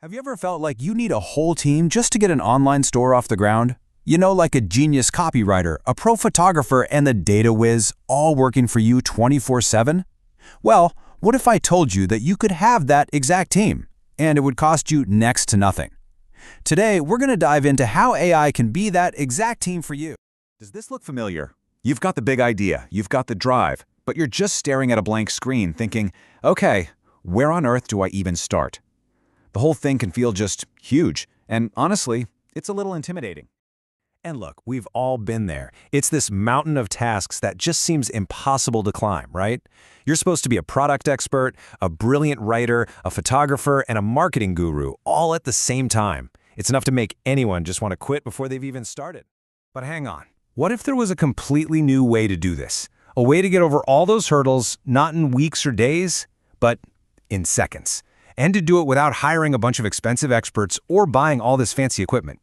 Have you ever felt like you need a whole team just to get an online store off the ground? You know, like a genius copywriter, a pro photographer, and the data whiz all working for you 24/7? Well, what if I told you that you could have that exact team, and it would cost you next to nothing? Today, we're going to dive into how AI can be that exact team for you. Does this look familiar? You've got the big idea, you've got the drive, but you're just staring at a blank screen thinking, okay, where on earth do I even start? The whole thing can feel just huge, and honestly, it's a little intimidating. And look, we've all been there. It's this mountain of tasks that just seems impossible to climb, right? You're supposed to be a product expert, a brilliant writer, a photographer, and a marketing guru, all at the same time. It's enough to make anyone just want to quit before they've even started. But hang on. What if there was a completely new way to do this? A way to get over all those hurdles, not in weeks or days, but in seconds. And to do it without hiring a bunch of expensive experts or buying all this fancy equipment.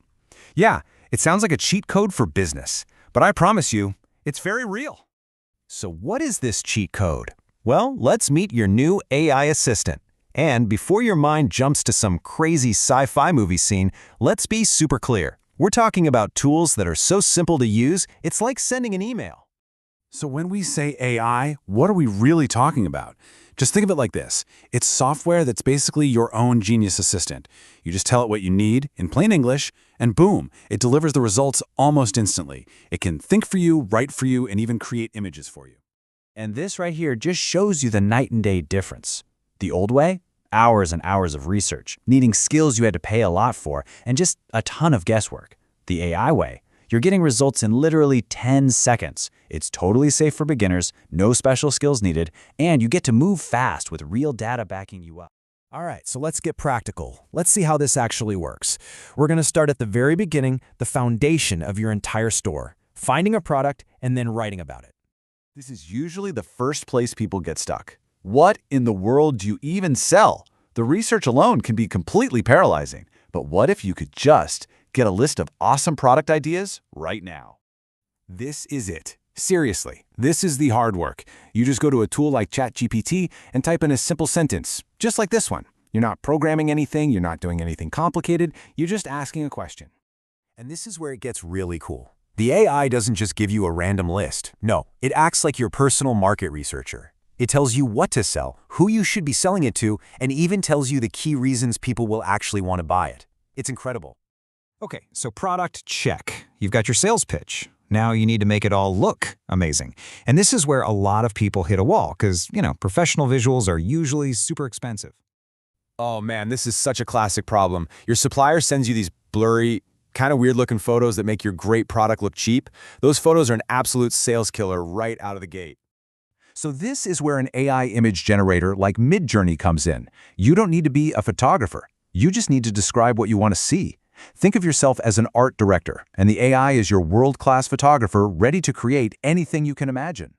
Yeah, it sounds like a cheat code for business, but I promise you, it's very real. So what is this cheat code? Well, let's meet your new AI assistant. And before your mind jumps to some crazy sci-fi movie scene, let's be super clear. We're talking about tools that are so simple to use, it's like sending an email. So when we say AI, what are we really talking about? Just think of it like this. It's software that's basically your own genius assistant. You just tell it what you need in plain English, and boom, it delivers the results almost instantly. It can think for you, write for you, and even create images for you. And this right here just shows you the night and day difference. The old way? Hours and hours of research, needing skills you had to pay a lot for, and just a ton of guesswork. The AI way? You're getting results in literally 10 seconds. It's totally safe for beginners, no special skills needed, and you get to move fast with real data backing you up. All right, so let's get practical. Let's see how this actually works. We're going to start at the very beginning, the foundation of your entire store, finding a product and then writing about it. This is usually the first place people get stuck. What in the world do you even sell? The research alone can be completely paralyzing. But what if you could just get a list of awesome product ideas right now? This is it. Seriously, this is the hard work. You just go to a tool like ChatGPT and type in a simple sentence, just like this one. You're not programming anything, you're not doing anything complicated, you're just asking a question. And this is where it gets really cool. The AI doesn't just give you a random list. No, it acts like your personal market researcher. It tells you what to sell, who you should be selling it to, and even tells you the key reasons people will actually want to buy it. It's incredible. Okay, so product, check. You've got your sales pitch. Now you need to make it all look amazing. And this is where a lot of people hit a wall because, professional visuals are usually super expensive. Oh man, this is such a classic problem. Your supplier sends you these blurry, kind of weird-looking photos that make your great product look cheap. Those photos are an absolute sales killer right out of the gate. So this is where an AI image generator like Midjourney comes in. You don't need to be a photographer. You just need to describe what you want to see. Think of yourself as an art director, and the AI is your world-class photographer ready to create anything you can imagine.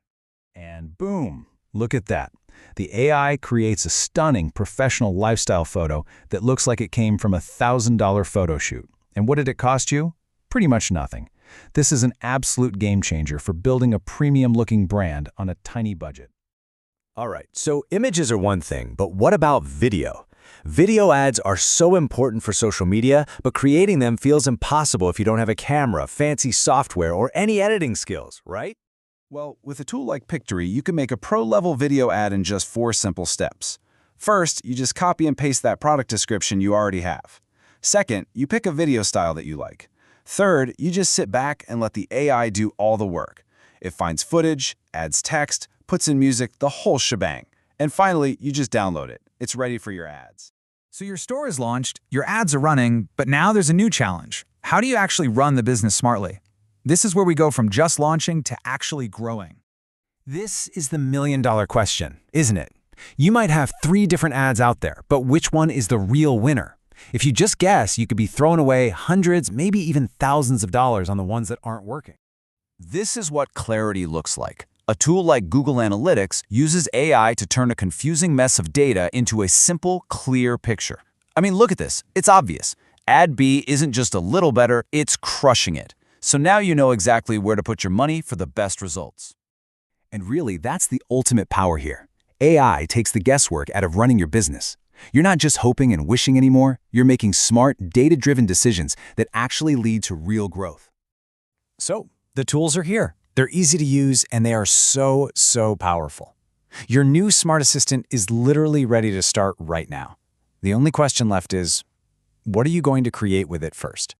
And boom, look at that. The AI creates a stunning professional lifestyle photo that looks like it came from a $1,000 photo shoot. And what did it cost you? Pretty much nothing. This is an absolute game changer for building a premium-looking brand on a tiny budget. All right, so images are one thing, but what about video? Video ads are so important for social media, but creating them feels impossible if you don't have a camera, fancy software, or any editing skills, right? Well, with a tool like Pictory, you can make a pro-level video ad in just 4 simple steps. First, you just copy and paste that product description you already have. Second, you pick a video style that you like. Third, you just sit back and let the AI do all the work. It finds footage, adds text, puts in music, the whole shebang. And finally, you just download it. It's ready for your ads. So your store is launched, your ads are running, but now there's a new challenge. How do you actually run the business smartly? This is where we go from just launching to actually growing. This is the million-dollar question, isn't it? You might have 3 different ads out there, but which one is the real winner? If you just guess, you could be throwing away hundreds, maybe even thousands of dollars on the ones that aren't working. This is what clarity looks like. A tool like Google Analytics uses AI to turn a confusing mess of data into a simple, clear picture. I mean, look at this. It's obvious. Ad B isn't just a little better, it's crushing it. So now you know exactly where to put your money for the best results. And really, that's the ultimate power here. AI takes the guesswork out of running your business. You're not just hoping and wishing anymore, you're making smart, data-driven decisions that actually lead to real growth. So, the tools are here. They're easy to use, and they are so powerful. Your new smart assistant is literally ready to start right now. The only question left is, what are you going to create with it first?